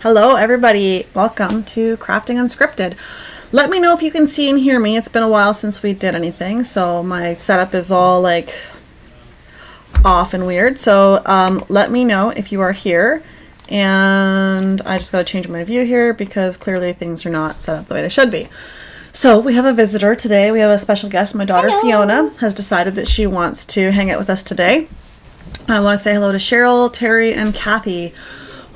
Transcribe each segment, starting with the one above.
Hello everybody, welcome to Crafting Unscripted. Let me know if you can see and hear me. It's been a while since we did anything, so my setup is all like off and weird. So let me know if you are here, and I just got to change my view here because clearly things are not set up the way they should be. So we have a visitor today. We have a special guest. My daughter Fiona has decided that she wants to hang out with us today. I want to say hello to Cheryl, Terry, and Kathy.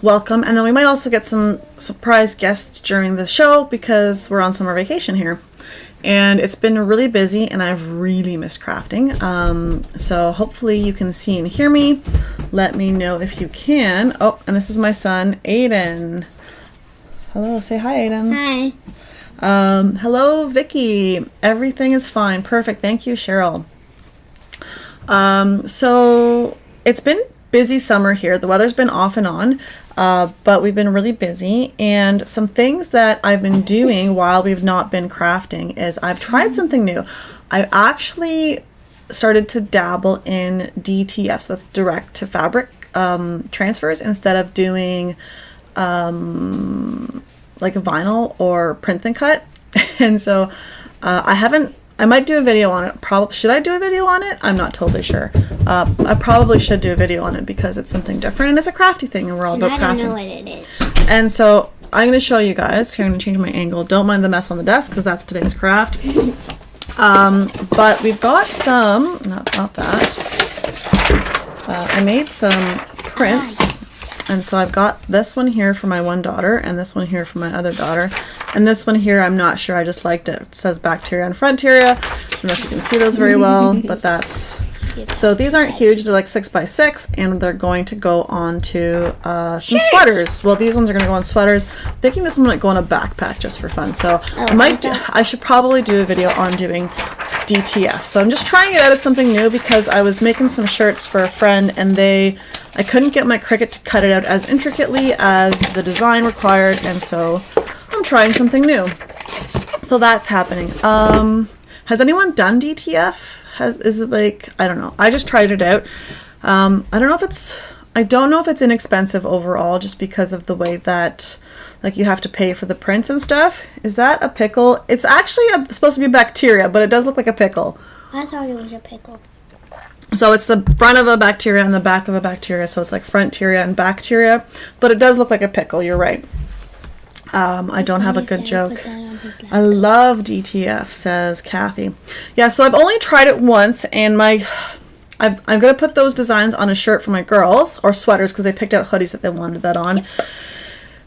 Welcome. And then we might also get some surprise guests during the show because we're on summer vacation here. And it's been really busy and I've really missed crafting. So hopefully you can see and hear me. Let me know if you can. Oh, and this is my son, Aiden. Hello, say hi, Aiden. Hi. Hello, Vicky. Everything is fine. Perfect. Thank you, Cheryl. So it's been busy summer here. The weather's been off and on, but we've been really busy. And some things that I've been doing while we've not been crafting is I've tried something new. I've actually started to dabble in DTF, so that's direct to fabric transfers, instead of doing like a vinyl or print and cut. And so I might do a video on it. Probably should I do a video on it? I'm not totally sure. I probably should do a video on it because it's something different and it's a crafty thing, and we're all about crafting. I don't know what it is. And so I'm going to show you guys. Here, I'm going to change my angle. Don't mind the mess on the desk because that's today's craft. But we've got some, not that. I made some prints. And so I've got this one here for my one daughter and this one here for my other daughter. And this one here, I'm not sure. I just liked it. It says bacteria and frontiera. I don't know if you can see those very well, but that's... So these aren't huge. They're like 6x6, and they're going to go on to some sweaters. Well, these ones are going to go on sweaters. I'm thinking this one might go on a backpack just for fun. So I should probably do a video on doing DTF. So I'm just trying it out as something new because I was making some shirts for a friend, and I couldn't get my Cricut to cut it out as intricately as the design required, and so I'm trying something new. So that's happening. Has anyone done DTF? Is it like, I don't know. I just tried it out. I don't know if it's inexpensive overall, just because of the way that like you have to pay for the prints and stuff. Is that a pickle? It's actually supposed to be bacteria, but it does look like a pickle. I thought it was a pickle. So it's the front of a bacteria and the back of a bacteria. So it's like frontiera and bacteria, but it does look like a pickle. You're right. I don't have a good joke. I love DTF, says Kathy. Yeah, so I've only tried it once, and I'm going to put those designs on a shirt for my girls, or sweaters, because they picked out hoodies that they wanted that on. And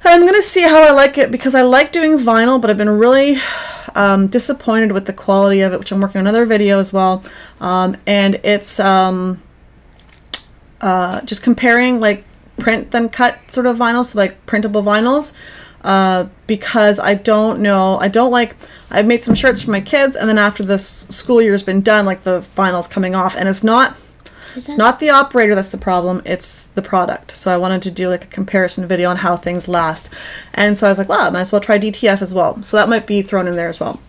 I'm going to see how I like it, because I like doing vinyl, but I've been really disappointed with the quality of it, which I'm working on another video as well. And it's just comparing like print then cut sort of vinyls, so like printable vinyls. Because I I've made some shirts for my kids, and then after this school year's been done, like the vinyl's coming off, and it's not the operator that's the problem, it's the product. So I wanted to do like a comparison video on how things last, and so I was like, well, I might as well try DTF as well. So that might be thrown in there as well.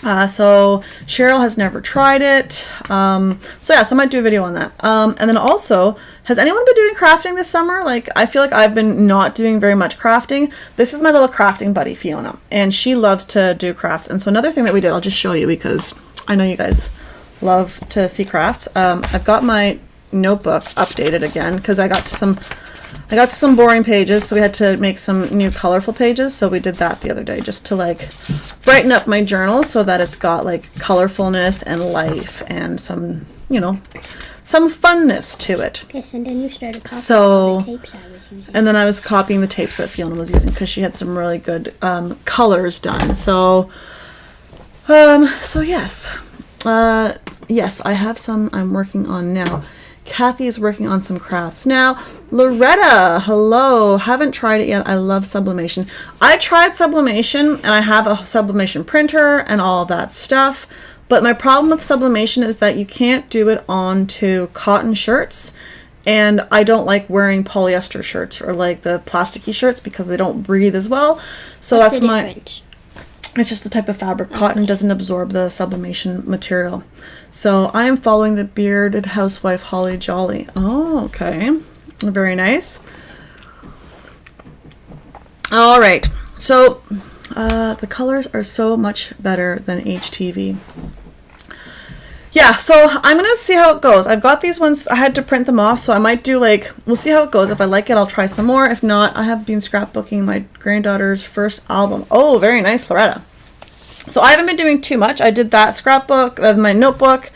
So Cheryl has never tried it. So I might do a video on that. And then also, has anyone been doing crafting this summer? Like, I feel like I've been not doing very much crafting. This is my little crafting buddy, Fiona, and she loves to do crafts. And so another thing that we did, I'll just show you because I know you guys love to see crafts. I've got my notebook updated again because I got to some boring pages, so we had to make some new colorful pages. So we did that the other day just to like brighten up my journal so that it's got like colorfulness and life and some, some funness to it. Yes, and then you started copying the tapes I was using. And then I was copying the tapes that Fiona was using because she had some really good colors done. So yes. Yes, I have some I'm working on now. Kathy is working on some crafts now. Loretta, hello. Haven't tried it yet. I love sublimation. I tried sublimation, and I have a sublimation printer and all of that stuff. But my problem with sublimation is that you can't do it onto cotton shirts. And I don't like wearing polyester shirts or like the plasticky shirts because they don't breathe as well. So What's the difference? It's just the type of fabric. Cotton doesn't absorb the sublimation material. So I am following the bearded housewife Holly Jolly. Oh, okay. Very nice. All right. So the colors are so much better than HTV. Yeah, so I'm going to see how it goes. I've got these ones. I had to print them off, so I might do like, we'll see how it goes. If I like it, I'll try some more. If not, I have been scrapbooking my granddaughter's first album. Oh, very nice, Loretta. So I haven't been doing too much. I did that scrapbook, my notebook,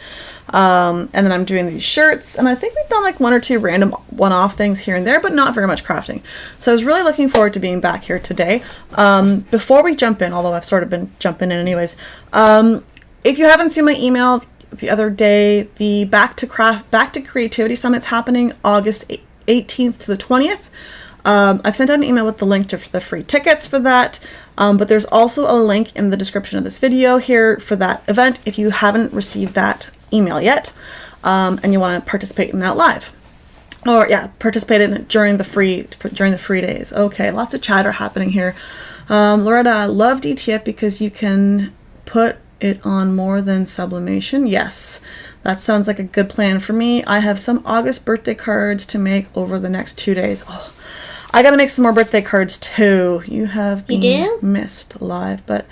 and then I'm doing these shirts. And I think we've done like one or two random one-off things here and there, but not very much crafting. So I was really looking forward to being back here today. Before we jump in, although I've sort of been jumping in anyways, if you haven't seen my email the other day, the Back to Creativity Summit's happening August 18th to the 20th. I've sent out an email with the link to the free tickets for that, but there's also a link in the description of this video here for that event if you haven't received that email yet, and you want to participate in that live. Or yeah, participate in it during the free days. Okay, lots of chatter happening here. Loretta, I love DTF because you can put it on more than sublimation. Yes, that sounds like a good plan for me. I have some August birthday cards to make over the next 2 days. Oh, I gotta make some more birthday cards too. You have been missed live, but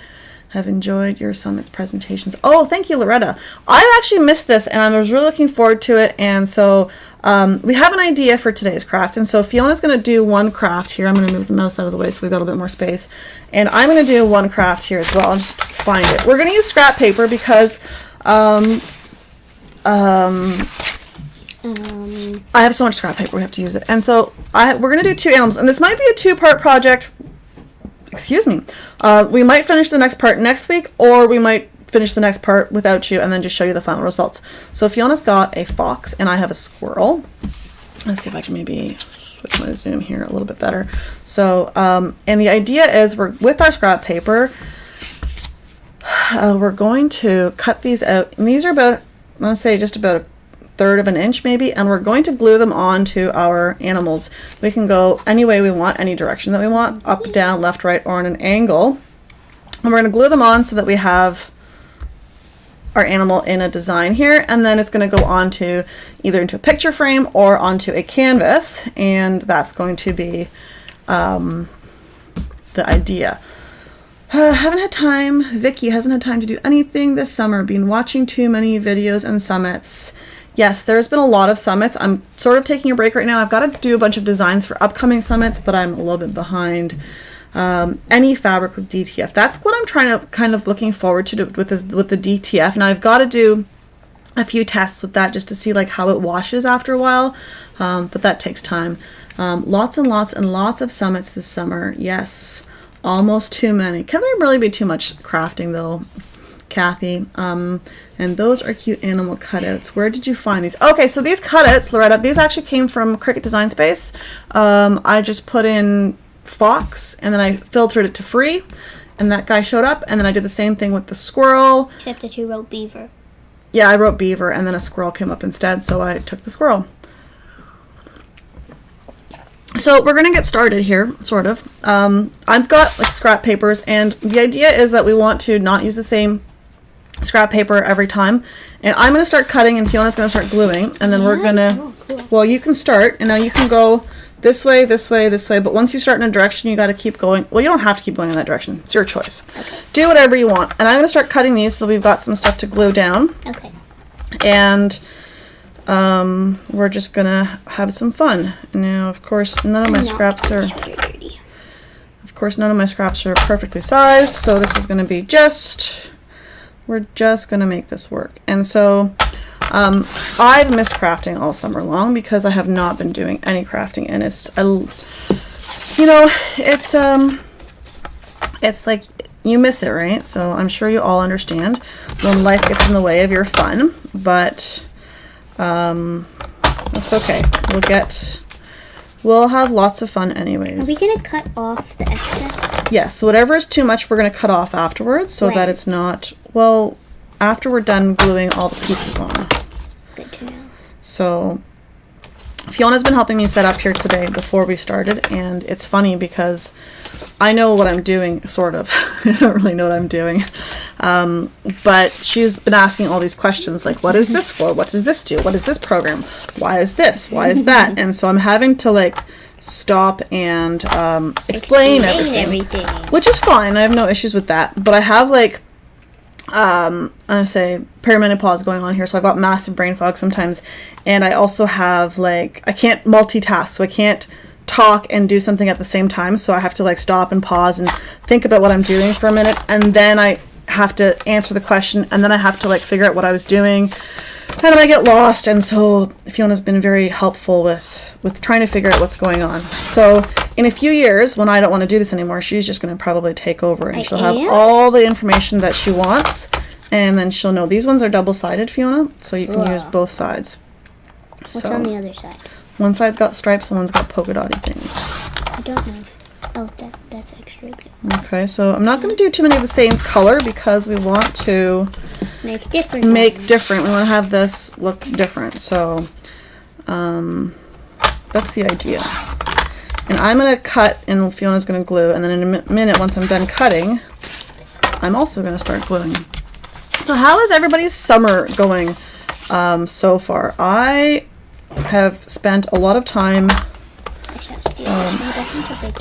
have enjoyed your summit's presentations. Oh, thank you, Loretta. I actually missed this and I was really looking forward to it. And so we have an idea for today's craft. And so Fiona's going to do one craft here. I'm going to move the mouse out of the way so we've got a bit more space. And I'm going to do one craft here as well. I'll just find it. We're going to use scrap paper because I have so much scrap paper we have to use it. And so we're going to do two animals. And this might be a two-part project. Excuse me. We might finish the next part next week, or we might finish the next part without you and then just show you the final results. So Fiona's got a fox and I have a squirrel. Let's see if I can maybe switch my zoom here a little bit better. So, and the idea is with our scrap paper, we're going to cut these out. And these are about, I'm going to say just about a third of an inch maybe, and we're going to glue them onto our animals. We can go any way we want, any direction that we want, up, down, left, right, or on an angle. And we're going to glue them on so that we have our animal in a design here, and then it's going to go onto either into a picture frame or onto a canvas, and that's going to be the idea. Haven't had time. Vicky hasn't had time to do anything this summer. Been watching too many videos and summits. Yes, there's been a lot of summits. I'm sort of taking a break right now. I've got to do a bunch of designs for upcoming summits, but I'm a little bit behind. Any fabric with DTF. That's what I'm trying to kind of looking forward to with the DTF. Now I've got to do a few tests with that just to see like how it washes after a while, but that takes time. Lots and lots and lots of summits this summer. Yes, almost too many. Can there really be too much crafting though, Kathy? And those are cute animal cutouts. Where did you find these? Okay, so these cutouts, Loretta, these actually came from Cricut Design Space. I just put in fox and then I filtered it to free, and that guy showed up, and then I did the same thing with the squirrel. Except that you wrote beaver. Yeah, I wrote beaver and then a squirrel came up instead, so I took the squirrel. So we're gonna get started here, sort of. I've got like scrap papers, and the idea is that we want to not use the same scrap paper every time, and I'm gonna start cutting and Fiona's gonna start gluing, and then we're gonna, well, you can start, and now you can go this way, this way, this way, but once you start in a direction, you got to keep going. Well, you don't have to keep going in that direction. It's your choice. Okay. Do whatever you want. And I'm going to start cutting these so we've got some stuff to glue down. Okay. And we're just going to have some fun. Now, of course, none of my scraps are... Of course, none of my scraps are perfectly sized, so this is going to be just... We're just going to make this work. And so... I've missed crafting all summer long because I have not been doing any crafting, and it's like you miss it, right? So I'm sure you all understand when life gets in the way of your fun, but that's okay. We'll have lots of fun anyways. Are we gonna cut off the excess? Yes, so whatever is too much we're gonna cut off afterwards so that it's not, well, after we're done gluing all the pieces on. Good to know. So Fiona's been helping me set up here today before we started, and it's funny because I know what I'm doing, sort of. I don't really know what I'm doing. But she's been asking all these questions like, what is this for? What does this do? What is this program? Why is this? Why is that? And so I'm having to like stop and explain everything, which is fine. I have no issues with that. But I have like I say perimenopause going on here, so I've got massive brain fog sometimes, and I also have like I can't multitask, so I can't talk and do something at the same time, so I have to like stop and pause and think about what I'm doing for a minute, and then I have to answer the question, and then I have to like figure out what I was doing, and then I get lost. And so Fiona's been very helpful with trying to figure out what's going on. So in a few years, when I don't want to do this anymore, she's just going to probably take over, and she'll have all the information that she wants, and then she'll know. These ones are double-sided, Fiona, so you can use both sides. What's on the other side? One side's got stripes and one's got polka dotty things. I don't know. Oh, that's extra good. Okay, so I'm not going to do too many of the same color because we want to make different. We want to have this look different. So that's the idea. And I'm going to cut, and Fiona's going to glue, and then in a minute, once I'm done cutting, I'm also going to start gluing. So how is everybody's summer going so far? I have spent a lot of time.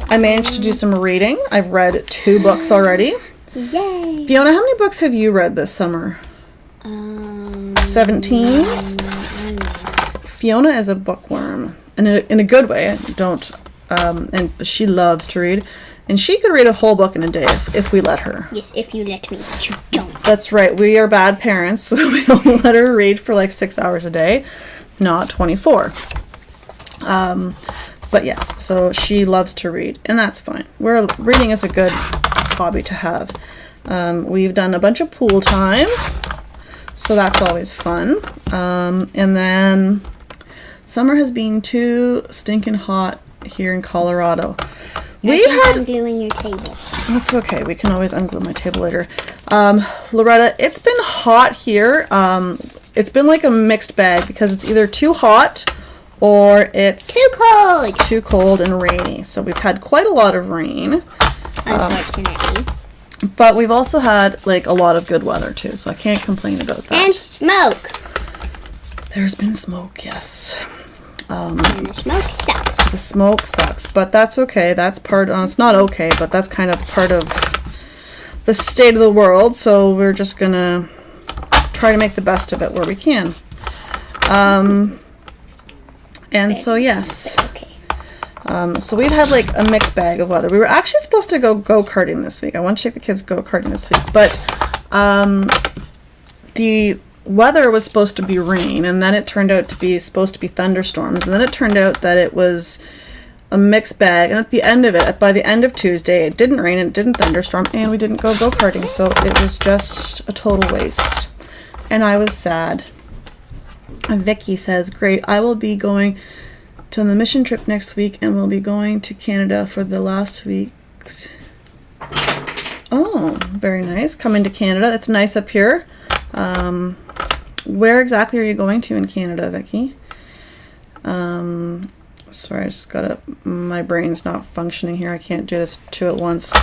I managed to do some reading. I've read 2 books already. Yay! Fiona, how many books have you read this summer? 17? Fiona is a bookworm, and in a good way. And she loves to read, and she could read a whole book in a day if we let her. Yes, if you let me, but you don't. That's right. We are bad parents, so we only let her read for like 6 hours a day, not 24. But yes, so she loves to read, and that's fine. Reading is a good hobby to have. We've done a bunch of pool time, so that's always fun. And then summer has been too stinking hot here in Colorado. I'm gluing your table. That's okay. We can always unglue my table later. Loretta, it's been hot here. It's been like a mixed bag because it's either too hot or it's too cold and rainy. So we've had quite a lot of rain, unfortunately. But we've also had like a lot of good weather too, so I can't complain about that. And smoke. There's been smoke, yes. And the smoke sucks. The smoke sucks, but that's okay. That's it's not okay, but that's kind of part of the state of the world. So we're just gonna try to make the best of it where we can. And so yes, so we've had like a mixed bag of weather. We were actually supposed to go go-karting this week. I want to take the kids go-karting this week, but the weather was supposed to be rain, and then it turned out to be supposed to be thunderstorms, and then it turned out that it was a mixed bag. And at the end of it, by the end of Tuesday, it didn't rain, it didn't thunderstorm, and we didn't go go-karting, so it was just a total waste, and I was sad. Vicky says, great, I will be going to the mission trip next week, and we'll be going to Canada for the last weeks. Oh, very nice. Coming to Canada. It's nice up here. Where exactly are you going to in Canada, Vicky? Sorry, I just my brain's not functioning here. I can't do this 2 at once.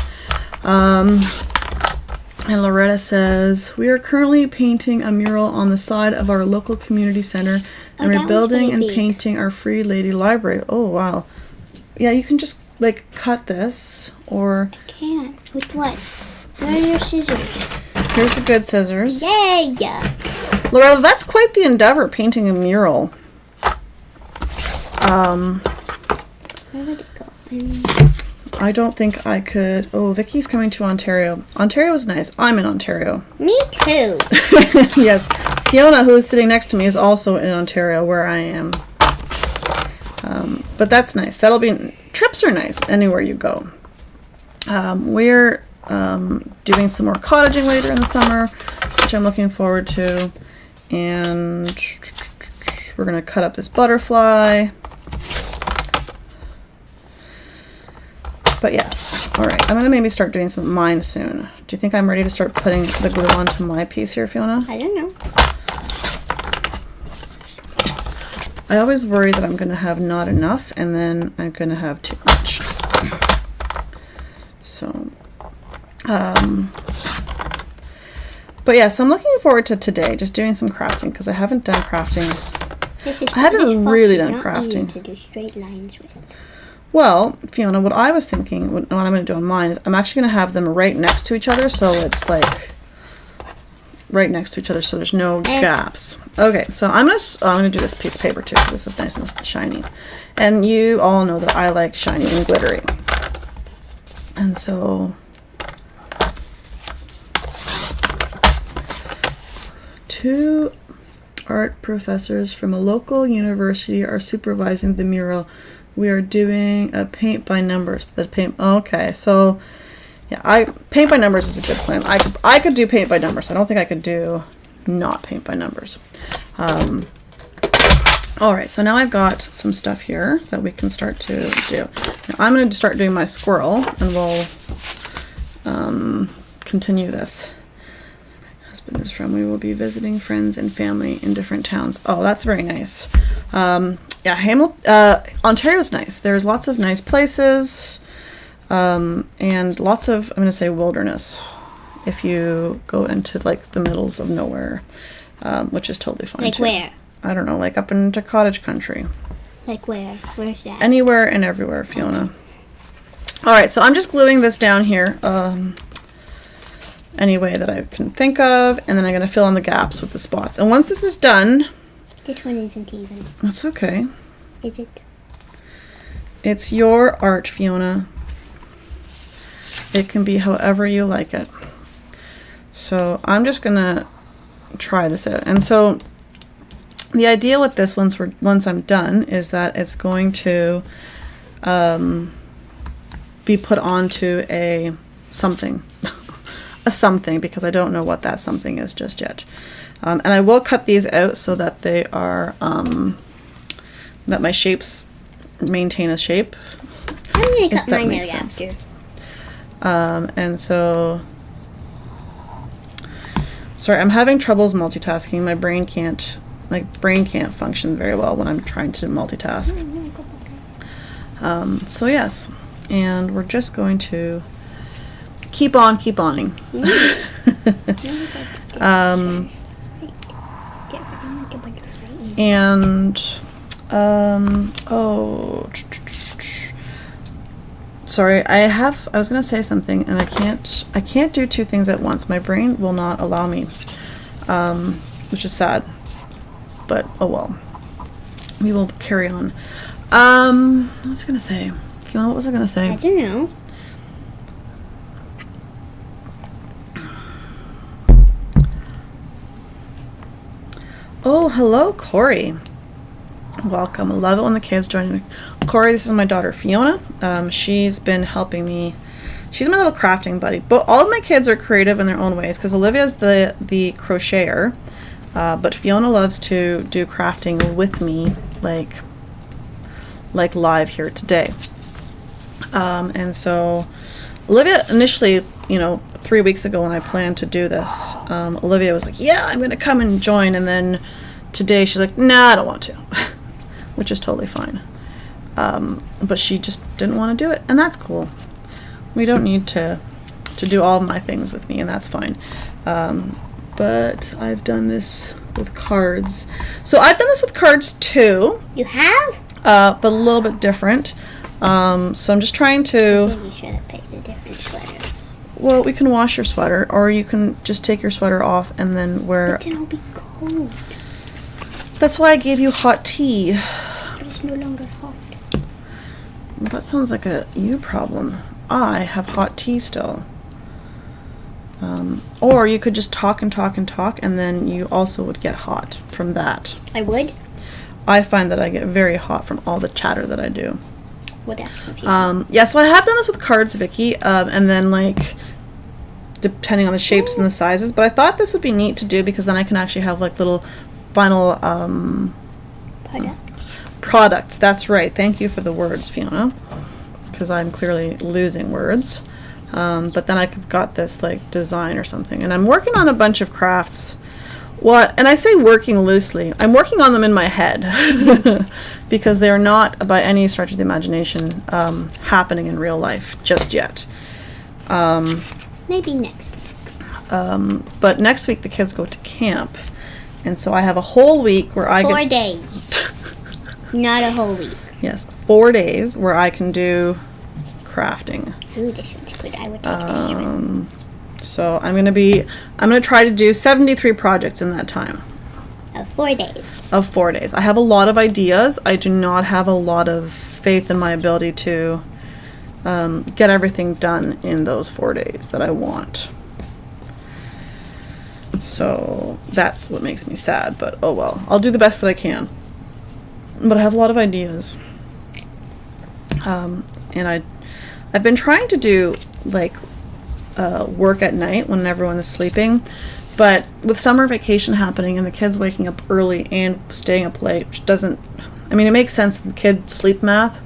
And Loretta says, we are currently painting a mural on the side of our local community center and rebuilding and painting our Free Lady Library. Oh, wow. Yeah, you can just, like, cut this, or... I can't. With what? Where are your scissors? Here's the good scissors. Yay! Loretta, that's quite the endeavor, painting a mural. Where would it go? I don't think I could... Oh, Vicky's coming to Ontario. Ontario is nice. I'm in Ontario. Me too. Yes. Fiona, who is sitting next to me, is also in Ontario, where I am. But that's nice. Trips are nice anywhere you go. We're doing some more cottaging later in the summer, which I'm looking forward to. And we're going to cut up this butterfly. But yes, all right. I'm going to maybe start doing some of mine soon. Do you think I'm ready to start putting the glue onto my piece here, Fiona? I don't know. I always worry that I'm going to have not enough, and then I'm going to have too much. So, but yeah, so I'm looking forward to today, just doing some crafting, because I haven't done crafting. I haven't really done crafting. To do straight lines with. Well, Fiona, what I was thinking, what I'm going to do on mine is I'm actually going to have them right next to each other, so it's like right next to each other, so there's no gaps. Okay, so I'm gonna do this piece of paper too. This is nice and shiny, and you all know that I like shiny and glittery, and so two art professors from a local university are supervising the mural. We are doing a paint by numbers. Okay, so yeah, paint by numbers is a good plan. I could do paint by numbers. I don't think I could do not paint by numbers. All right, so now I've got some stuff here that we can start to do. Now I'm going to start doing my squirrel, and we'll continue this. My husband is from. We will be visiting friends and family in different towns. Oh, that's very nice. Yeah, Ontario's nice. There's lots of nice places. And lots of, I'm going to say wilderness, if you go into like the middles of nowhere, which is totally fine. Like too. Where? I don't know, like up into cottage country. Like where? Where's that? Anywhere and everywhere, Fiona. Okay. All right, so I'm just gluing this down here any way that I can think of, and then I'm going to fill in the gaps with the spots. And once this is done... This one isn't even. That's okay. Is it? It's your art, Fiona. It can be however you like it. So I'm just gonna try this out. And so the idea with this once I'm done is that it's going to be put onto a something. A something, because I don't know what that something is just yet. And I will cut these out so that they are that my shapes maintain a shape. I'm gonna cut mine out after. And so, sorry, I'm having troubles multitasking. My brain can't function very well when I'm trying to multitask. So yes, and we're just going to keep on-ing. Sorry, I was going to say something, and I can't do two things at once. My brain will not allow me, which is sad, but oh well. We will carry on. What was I going to say? Fiona, what was I going to say? I don't know. Oh, hello, Corey. Welcome. I love it when the kids join me. Corey, this is my daughter, Fiona. She's been helping me. She's my little crafting buddy. But all of my kids are creative in their own ways, because Olivia's the crocheter, but Fiona loves to do crafting with me, like live here today. And so Olivia initially, 3 weeks ago when I planned to do this, Olivia was like, yeah, I'm going to come and join. And then today she's like, nah, I don't want to, which is totally fine. But she just didn't want to do it, and that's cool. We don't need to do all of my things with me, and that's fine. But I've done this with cards. So I've done this with cards too. You have? But a little bit different. So I'm just trying to... Maybe you should have picked a different sweater. Well, we can wash your sweater, or you can just take your sweater off and then wear... But then it'll be cold. That's why I gave you hot tea. It's no longer hot. Well, that sounds like a you problem. I have hot tea still. Or you could just talk and talk and talk, and then you also would get hot from that. I would? I find that I get very hot from all the chatter that I do. Well, that's confusing. Yeah, so I have done this with cards, Vicky, and then, depending on the shapes and the sizes, but I thought this would be neat to do because then I can actually have, little vinyl, products. That's right. Thank you for the words, Fiona, because I'm clearly losing words. But then I've got this, design or something, and I'm working on a bunch of crafts. And I say working loosely. I'm working on them in my head because they're not, by any stretch of the imagination, happening in real life just yet. Maybe next week. But next week the kids go to camp, and so I have a whole week where I 4 days. Not a whole week. Yes, 4 days where I can do crafting. Ooh, this one's good. I would take this one. So I'm gonna try to do 73 projects in that time. Of 4 days. Of 4 days. I have a lot of ideas. I do not have a lot of faith in my ability to get everything done in those 4 days that I want. So that's what makes me sad, but oh well. I'll do the best that I can. But I have a lot of ideas. And I've been trying to do like work at night when everyone is sleeping, but with summer vacation happening and the kids waking up early and staying up late, which doesn't, I mean, it makes sense in kid sleep math,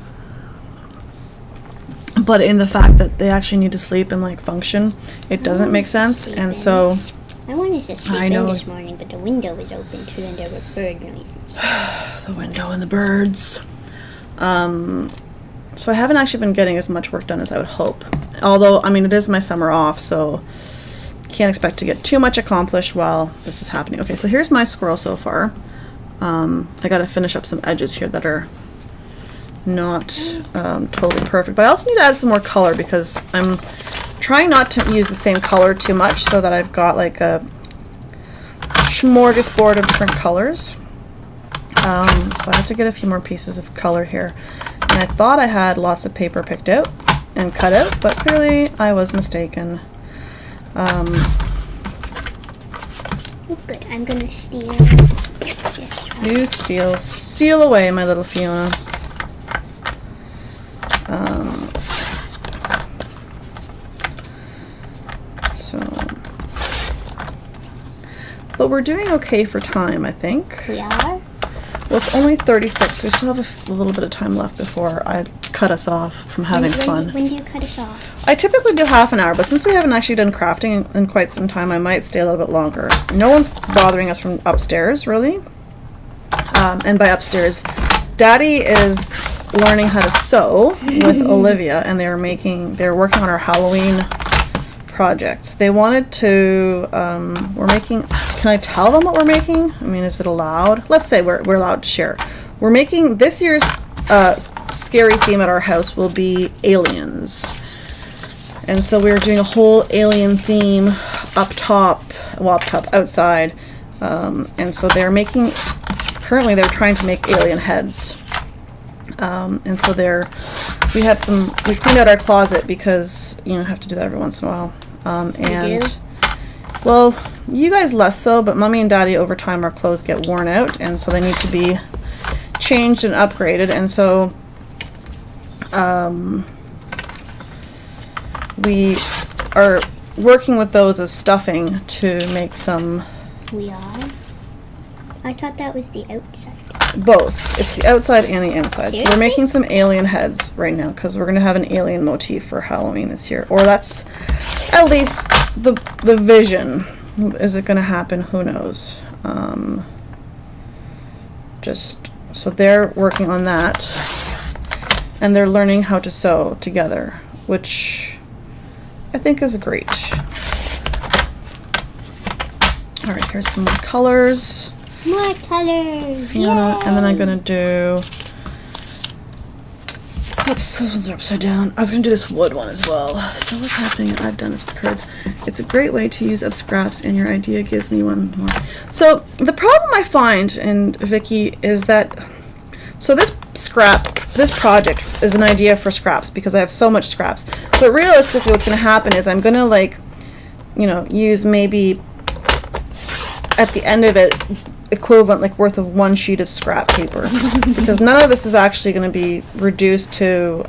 but in the fact that they actually need to sleep and like function, it doesn't make sense. And so I wanted to sleep in this morning, but the window was open too and there were bird noises. The window and the birds. So I haven't actually been getting as much work done as I would hope. Although, I mean, it is my summer off, so can't expect to get too much accomplished while this is happening. Okay, so here's my squirrel so far. I gotta finish up some edges here that are not totally perfect. But I also need to add some more color because I'm trying not to use the same color too much so that I've got like a smorgasbord of different colors. So I have to get a few more pieces of color here. And I thought I had lots of paper picked out and cut out, but clearly I was mistaken. Oh, good. I'm gonna steal this one. You steal away, my little Fiona. But we're doing okay for time, I think. We are? Well, it's only 36, so we still have a little bit of time left before I cut us off from having fun. When do you cut us off? I typically do half an hour, but since we haven't actually done crafting in quite some time, I might stay a little bit longer. No one's bothering us from upstairs, really. And by upstairs, Daddy is learning how to sew with Olivia, and they're working on our Halloween projects. They wanted to, we're making, can I tell them what we're making? I mean, is it allowed? Let's say we're allowed to share. We're making, this year's scary theme at our house will be aliens. And so we're doing a whole alien theme outside. And so currently they're trying to make alien heads. And so we cleaned out our closet because, have to do that every once in a while. Well, you guys less so, but Mommy and Daddy over time our clothes get worn out, and so they need to be changed and upgraded. And so we are working with those as stuffing to make some. We are? I thought that was the outside. Both. It's the outside and the inside. Seriously? So we're making some alien heads right now because we're going to have an alien motif for Halloween this year. Or that's at least the vision. Is it going to happen? Who knows? So they're working on that. And they're learning how to sew together, which I think is great. All right, here's some more colors. More colors. Fiona, Yay. and then I'm gonna do. Oops, those ones are upside down. I was gonna do this wood one as well. So what's happening? I've done this with cards. It's a great way to use up scraps, and your idea gives me one more. So the problem I find, and Vicky, is that this project is an idea for scraps because I have so much scraps. But realistically, what's gonna happen is I'm gonna use maybe at the end of it equivalent worth of one sheet of scrap paper because none of this is actually going to be reduced to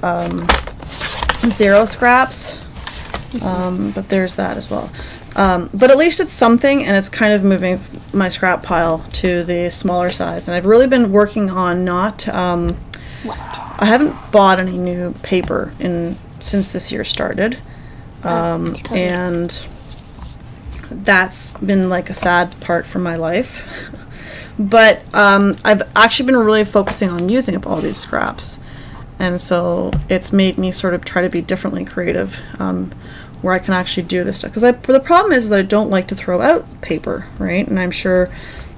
0 scraps, but there's that as well. But at least it's something, and it's kind of moving my scrap pile to the smaller size. And I've really been working on I haven't bought any new paper since this year started, and that's been like a sad part for my life. But I've actually been really focusing on using up all these scraps, and so it's made me sort of try to be differently creative, where I can actually do this stuff. Because the problem is that I don't like to throw out paper, right? And I'm sure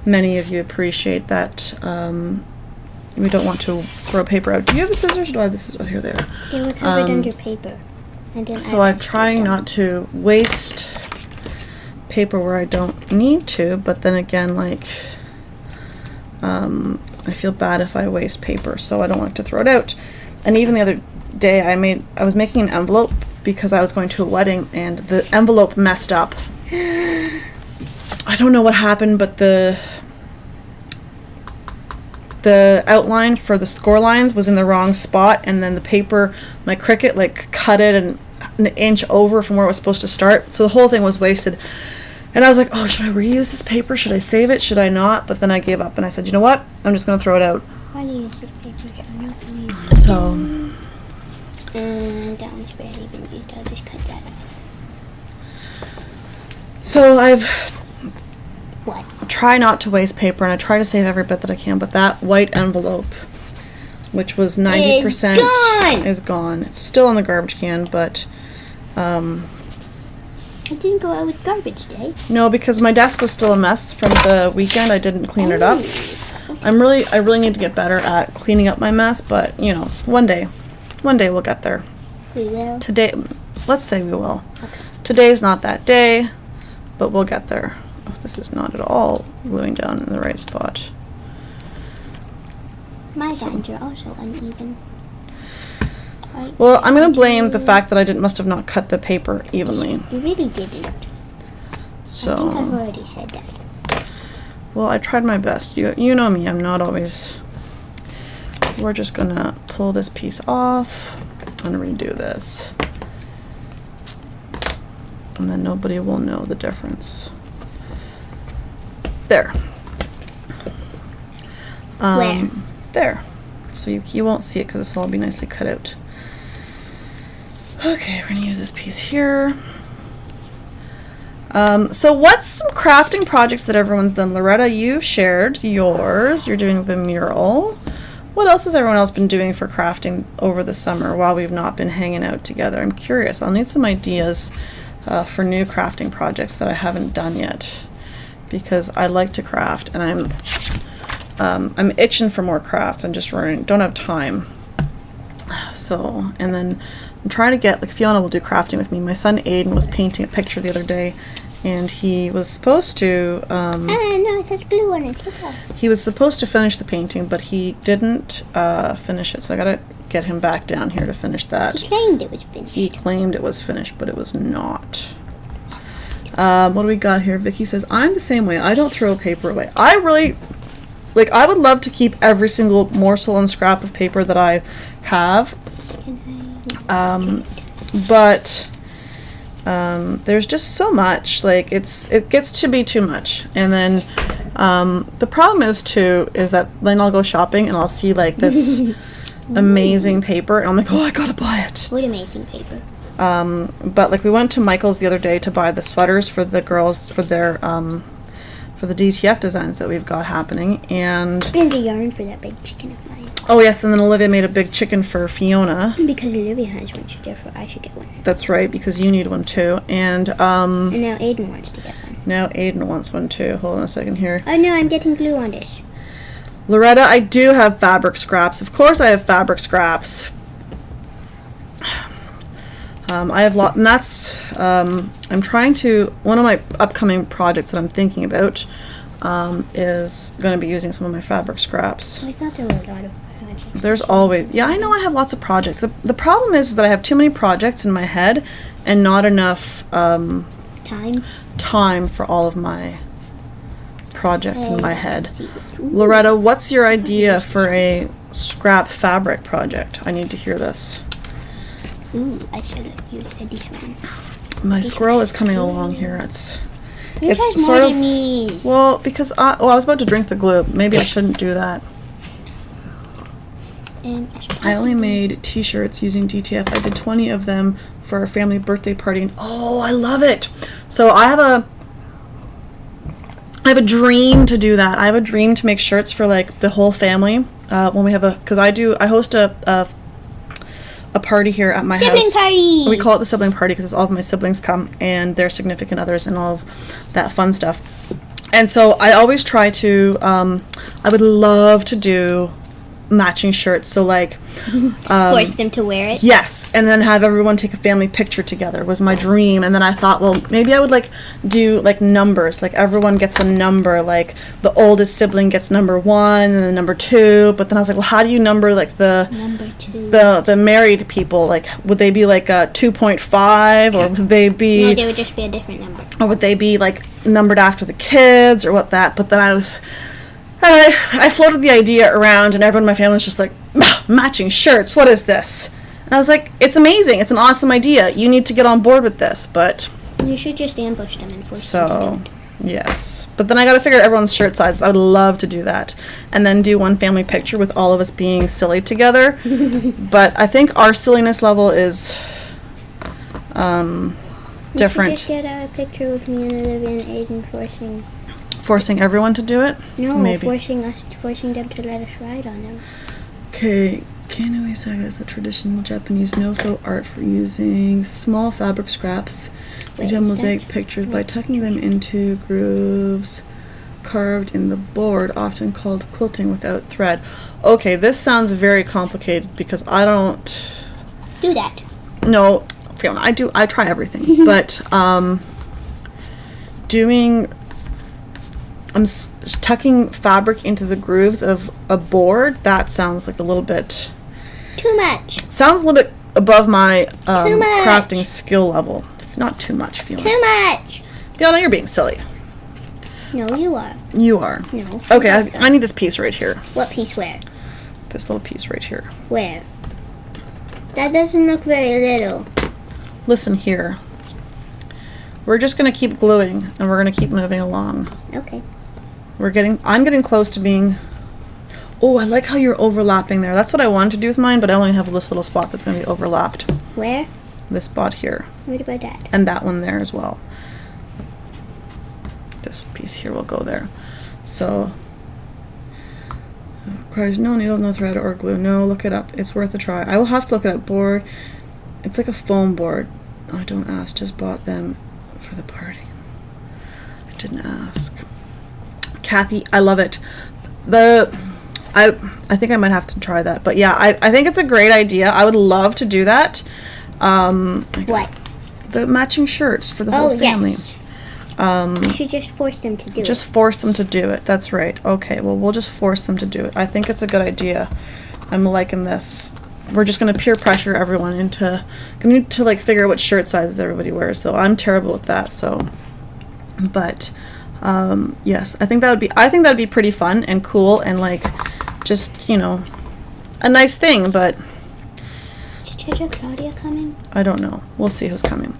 many of you appreciate that we don't want to throw paper out. Do you have the scissors? Do I have the scissors? Oh, here they are. They were covered under paper. And then So I'm trying not to waste paper where I don't need to, but then again, like, I feel bad if I waste paper, so I don't like to throw it out. And even the other day, I was making an envelope because I was going to a wedding, and the envelope messed up. I don't know what happened, but the outline for the score lines was in the wrong spot, and then the paper, my Cricut, like, cut it an inch over from where it was supposed to start, so the whole thing was wasted. And I was like, oh, should I reuse this paper? Should I save it? Should I not? But then I gave up and I said, you know what? I'm just going to throw it out. Why do you use this paper? I'm not going to use it. So. That one's barely even used. I'll just cut that off. So I've. What? Try not to waste paper, and I try to save every bit that I can, but that white envelope, which was 90%, is gone. It's still in the garbage can, but. It didn't go out with garbage day. No, because my desk was still a mess from the weekend. I didn't clean it up. Okay. I really need to get better at cleaning up my mess, but you know, one day we'll get there. We will. Today, let's say we will. Okay. Today's not that day, but we'll get there. Oh, this is not at all gluing down in the right spot. My lines are also uneven. Well, I'm going to blame the fact that I must have not cut the paper evenly. You really didn't. So. I think I've already said that. Well, I tried my best. You know me. I'm not always. We're just going to pull this piece off and redo this. And then nobody will know the difference. There. Where? There. So you won't see it because this will all be nicely cut out. Okay, we're going to use this piece here. So what's some crafting projects that everyone's done? Loretta, you've shared yours. You're doing the mural. What else has everyone else been doing for crafting over the summer while we've not been hanging out together? I'm curious. I'll need some ideas for new crafting projects that I haven't done yet, because I like to craft, and I'm itching for more crafts. I'm just don't have time. So, and then I'm trying to get, like, Fiona will do crafting with me. My son Aiden was painting a picture the other day, and he was supposed to No, it has glue on it. he was supposed to finish the painting, but he didn't finish it, so I gotta get him back down here to finish that. He claimed it was finished. He claimed it was finished, but it was not. What do we got here? Vicky says, I'm the same way. I don't throw paper away. I really, like, I would love to keep every single morsel and scrap of paper that I have. But there's just so much, like, it gets to be too much. And then the problem is that then I'll go shopping and I'll see, like, this amazing paper, and I'm like, oh, I gotta buy it. What amazing paper. But, like, we went to Michael's the other day to buy the sweaters for the girls for their for the DTF designs that we've got happening, and the yarn for that big chicken of mine. Oh yes, and then Olivia made a big chicken for Fiona. Because Olivia has one, so therefore I should get one. That's right, because you need one too. And now Aiden wants to get one. Now Aiden wants one too. Hold on a second here. Oh no, I'm getting glue on this. Loretta, I do have fabric scraps. Of course I have fabric scraps. I have and that's I'm trying to, one of my upcoming projects that I'm thinking about is going to be using some of my fabric scraps. I thought there were a lot of projects. There's always, yeah, I know I have lots of projects. The problem is that I have too many projects in my head and not enough time for all of my projects in my head. Loretta, what's your idea for a scrap fabric project? I need to hear this. Ooh, I should have used this one. My squirrel is coming along here. It's sort of me. Well, because I was about to drink the glue. Maybe I shouldn't do that. And I only made t-shirts using DTF. I did 20 of them for a family birthday party, and oh, I love it. So I have a dream to do that. I have a dream to make shirts for, like, the whole family when we have because I host a party here at my house. Sibling party! We call it the sibling party because all of my siblings come and their significant others and all of that fun stuff. And so I always try to, I would love to do matching shirts. So like force them to wear it. Yes, and then have everyone take a family picture together was my dream. And then I thought, well, maybe I would like do like numbers, like everyone gets a number, like the oldest sibling gets number 1 and then number 2. But then I was like, well, how do you number like the number 2, the married people? Like, would they be like a 2.5, or would they be? No, they would just be a different number. Or would they be like numbered after the kids, or what that? But then I floated the idea around, and everyone in my family was just like, matching shirts, what is this? And I was like, it's amazing, it's an awesome idea, you need to get on board with this. But you should just ambush them and force them to do it. Yes, but then I gotta figure out everyone's shirt sizes. I would love to do that, and then do one family picture with all of us being silly together. But I think our silliness level is different. You should just get a picture with me and Olivia and Aiden Forcing everyone to do it? No, maybe. Forcing them to let us ride on them. Okay, Kanui saga is a traditional Japanese no-sew art for using small fabric scraps into mosaic pictures by tucking them into grooves carved in the board, often called quilting without thread. Okay, this sounds very complicated because I don't do that. No, Fiona, I try everything. But tucking fabric into the grooves of a board, that sounds like a little bit too much. Sounds a little bit above my crafting skill level. Not too much, Fiona. Too much. Fiona, you're being silly. No, you are. You are. No. Okay, I need this piece right here. What piece where? This little piece right here. Where? That doesn't look very little. Listen here. We're just going to keep gluing, and we're going to keep moving along. Okay. I'm getting close to being... Oh, I like how you're overlapping there. That's what I wanted to do with mine, but I only have this little spot that's going to be overlapped. Where? This spot here. What about that? And that one there as well. This piece here will go there. So... Cries, no needle, no thread or glue. No, look it up. It's worth a try. I will have to look it up. Board. It's like a foam board. Oh, don't ask. Just bought them for the party. I didn't ask. Kathy, I love it. I think I might have to try that. But yeah, I think it's a great idea. I would love to do that. What? The matching shirts for the whole family. Yes. You should just force them to do it. Just force them to do it. That's right. Okay, well, we'll just force them to do it. I think it's a good idea. I'm liking this. We're just going to peer pressure everyone into... Gonna need to, like, figure out what shirt sizes everybody wears, though. I'm terrible at that, so... But, yes, I think that'd be pretty fun and cool and, like, just, you know, a nice thing, but... Is Jojo Claudia coming? I don't know. We'll see who's coming.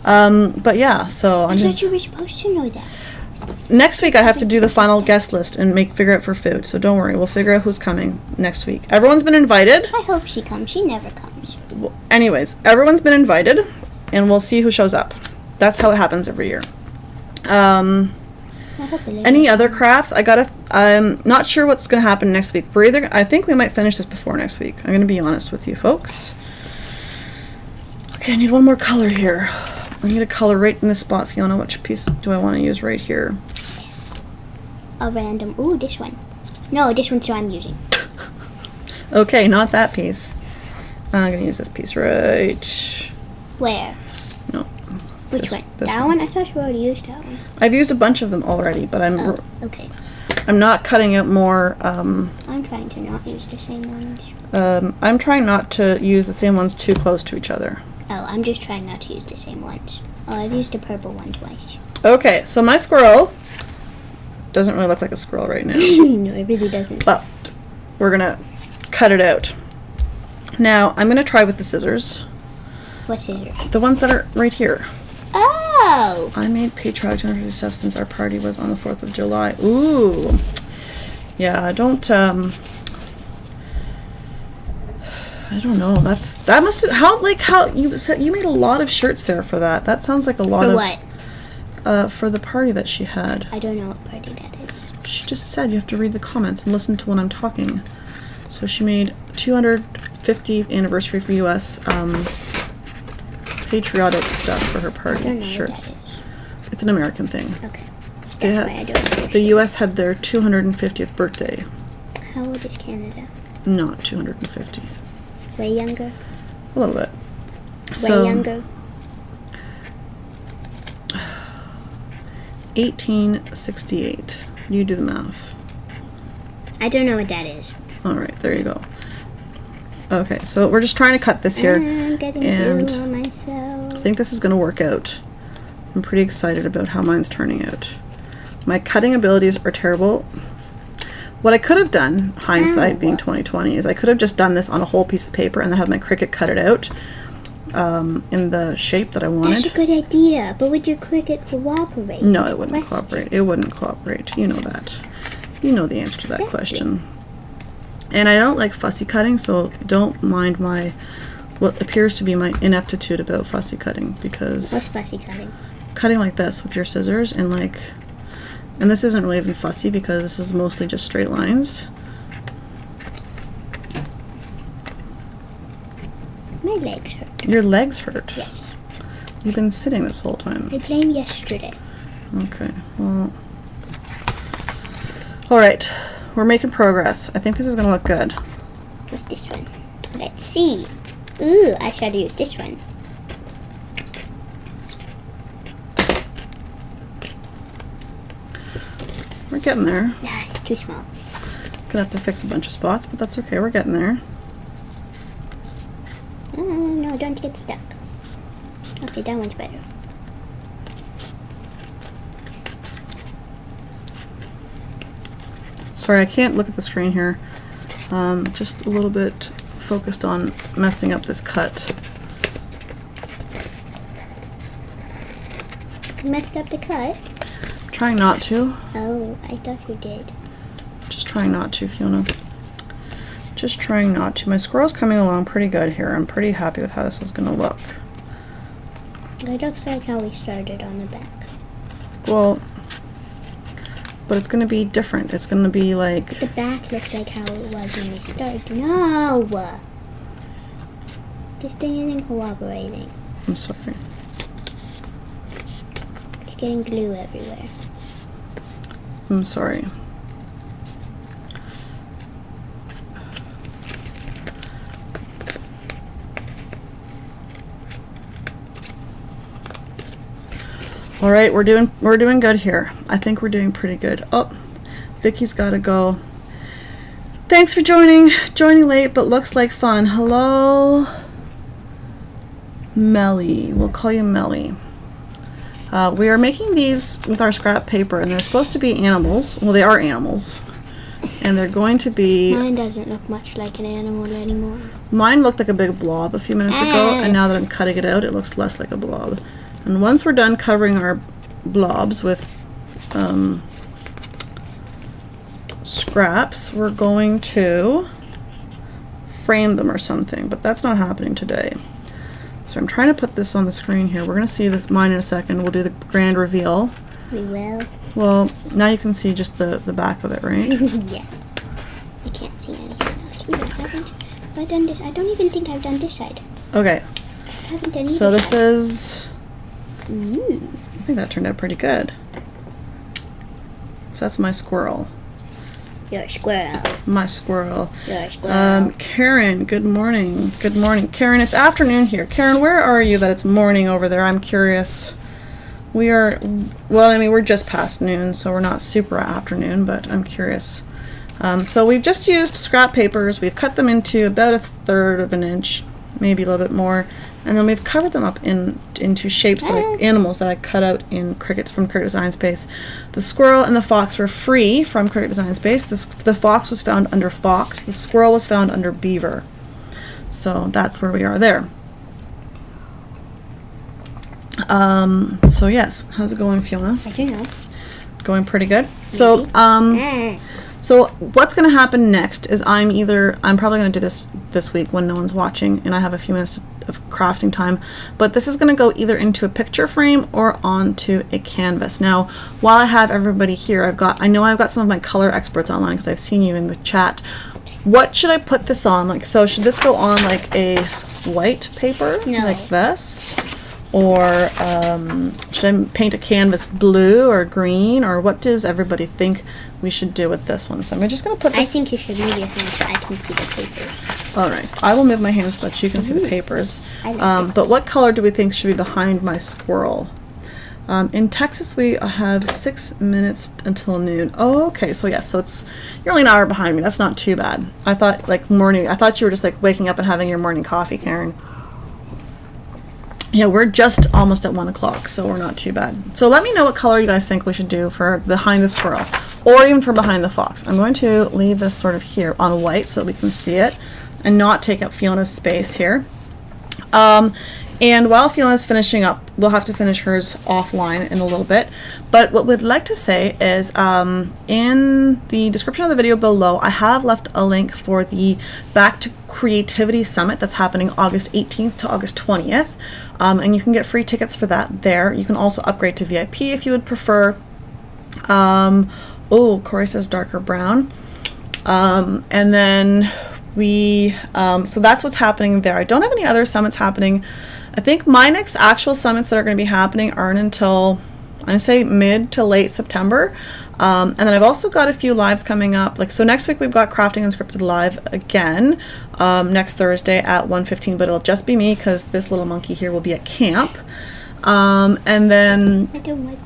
But yeah, so I thought you were supposed to know that. Next week I have to do the final guest list and figure out for food. So don't worry, we'll figure out who's coming next week. Everyone's been invited. I hope she comes. She never comes. Well, anyways, everyone's been invited, and we'll see who shows up. That's how it happens every year. Any other crafts? I'm not sure what's gonna happen next week. I think we might finish this before next week. I'm gonna be honest with you folks. Okay, I need one more color here. I need a color right in this spot, Fiona. Which piece do I want to use right here? A random... Ooh, this one. No, this one's what I'm using. Okay, not that piece. I'm going to use this piece right... Where? No. Which one? That one? I thought you already used that one. I've used a bunch of them already, but okay. I'm not cutting out more... I'm trying to not use the same ones. I'm trying not to use the same ones too close to each other. Oh, I'm just trying not to use the same ones. Oh, I've used the purple one twice. Okay, so my squirrel doesn't really look like a squirrel right now. No, it really doesn't. But we're going to cut it out. Now, I'm going to try with the scissors. What scissors? The ones that are right here. Oh! I made patriotic 250 stuff since our party was on the 4th of July. Ooh. Yeah, I don't know. That must have, how you said you made a lot of shirts there for that. That sounds like a lot for of what? For the party that she had. I don't know what party that is. She just said you have to read the comments and listen to when I'm talking. So she made 250th anniversary for US patriotic stuff for her party. I don't know shirts. what that is. It's an American thing. Okay. That's why I don't understand. The US had their 250th birthday. How old is Canada? Not 250. Way younger? A little bit. Way younger? 1868. You do the math. I don't know what that is. Alright, there you go. Okay, so we're just trying to cut this here. I'm getting and blue on myself. I think this is going to work out. I'm pretty excited about how mine's turning out. My cutting abilities are terrible. What I could have done, hindsight being 2020, is I could have just done this on a whole piece of paper and then had my Cricut cut it out in the shape that I wanted. That's a good idea, but would your Cricut cooperate? No, it wouldn't cooperate. It wouldn't cooperate. You know that. You know the answer to that question. And I don't like fussy cutting, so don't mind my what appears to be my ineptitude about fussy cutting, because What's fussy cutting? Cutting like this with your scissors and and this isn't really even fussy because this is mostly just straight lines. My legs hurt. Your legs hurt? Yes. You've been sitting this whole time. I blame yesterday. Okay, well. Alright, we're making progress. I think this is going to look good. What's this one? Let's see. Ooh, I should use this one. We're getting there. Ah, it's too small. Gonna have to fix a bunch of spots, but that's okay. We're getting there. No, don't get stuck. Okay, that one's better. Sorry, I can't look at the screen here. Just a little bit focused on messing up this cut. You messed up the cut? Trying not to. Oh, I thought you did. Just trying not to, Fiona. Just trying not to. My squirrel's coming along pretty good here. I'm pretty happy with how this is going to look. It looks like how we started on the back. Well, but it's going to be different. It's going to be like... The back looks like how it was when we started. No! This thing isn't cooperating. I'm sorry. It's getting glue everywhere. I'm sorry. All right, we're doing good here. I think we're doing pretty good. Oh, Vicky's got to go. Thanks for joining late, but looks like fun. Hello, Melly. We'll call you Melly. We are making these with our scrap paper, and they're supposed to be animals. Well, they are animals, and they're going to be... Mine doesn't look much like an animal anymore. Mine looked like a big blob a few minutes ago, and now that I'm cutting it out, it looks less like a blob. And once we're done covering our blobs with scraps, we're going to frame them or something, but that's not happening today. So I'm trying to put this on the screen here. We're going to see this mine in a second. We'll do the grand reveal. We will. Well, now you can see just the back of it, right? Yes. I can't see anything else. Ooh, have I done this? I don't even think I've done this side. Okay. I haven't done So either this side. is... Ooh. I think that turned out pretty good. So that's my squirrel. You're a squirrel. My squirrel. You're a squirrel. Karen, good morning. Good morning. Karen, it's afternoon here. Karen, where are you that it's morning over there? I'm curious. We are, well, I mean, we're just past noon, so we're not super afternoon, but I'm curious. So we've just used scrap papers. We've cut them into about 1/3 of an inch, maybe a little bit more. And then we've covered them up into shapes, animals that I cut out in Cricut from Cricut Design Space. The squirrel and the fox were free from Cricut Design Space. The fox was found under fox. The squirrel was found under beaver. So that's where we are there. So yes, how's it going, Fiona? I don't know. Going pretty good. So so what's going to happen next is I'm probably going to do this week when no one's watching and I have a few minutes of crafting time, but this is going to go either into a picture frame or onto a canvas. Now, while I have everybody here, I know I've got some of my color experts online because I've seen you in the chat. What should I put this on? So should this go on like a white paper, No. like this? Or should I paint a canvas blue or green, or what does everybody think we should do with this one? So I'm just going to put this... I think you should move your hands so I can see the papers. All right. I will move my hands so that you can see the papers. But what color do we think should be behind my squirrel? In Texas, we have 6 minutes until noon. Oh, okay. So yeah, so you're only an hour behind me. That's not too bad. I thought like morning. I thought you were just like waking up and having your morning coffee, Karen. Yeah, we're just almost at 1 o'clock, so we're not too bad. So let me know what color you guys think we should do for behind the squirrel, or even for behind the fox. I'm going to leave this sort of here on white so that we can see it and not take up Fiona's space here. And while Fiona's finishing up, we'll have to finish hers offline in a little bit. But what we'd like to say is in the description of the video below, I have left a link for the Back to Creativity Summit that's happening August 18th to August 20th. And you can get free tickets for that there. You can also upgrade to VIP if you would prefer. Oh, Corey says darker brown. And then so that's what's happening there. I don't have any other summits happening. I think my next actual summits that are going to be happening aren't until, I say, mid to late September. And then I've also got a few lives coming up. So next week we've got Crafting Unscripted live again, next Thursday at 1:15, but it'll just be me because this little monkey here will be at camp. And then I don't like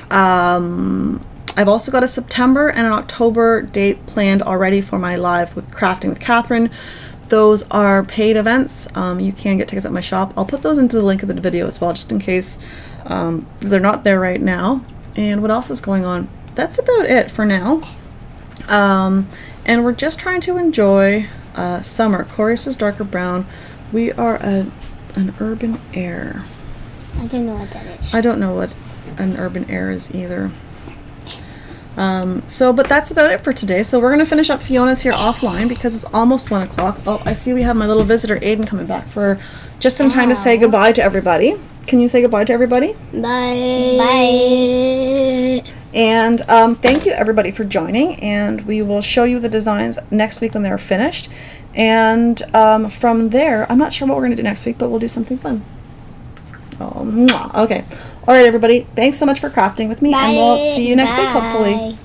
that. I've also got a September and an October date planned already for my live with Crafting with Katherine. Those are paid events. You can get tickets at my shop. I'll put those into the link of the video as well, just in case, because they're not there right now. And what else is going on? That's about it for now. And we're just trying to enjoy summer. Corey says darker brown. We are an urban air. I don't know what that is. I don't know what an urban air is either. But that's about it for today. So we're going to finish up Fiona's here offline because it's almost 1 o'clock. Oh, I see we have my little visitor Aiden coming back for just in time to say goodbye to everybody. Can you say goodbye to everybody? Bye. Bye. And thank you everybody for joining, and we will show you the designs next week when they're finished. And from there, I'm not sure what we're going to do next week, but we'll do something fun. Oh, mwah. Okay. All right, everybody. Thanks so much for crafting with me, and we'll see you next week, hopefully.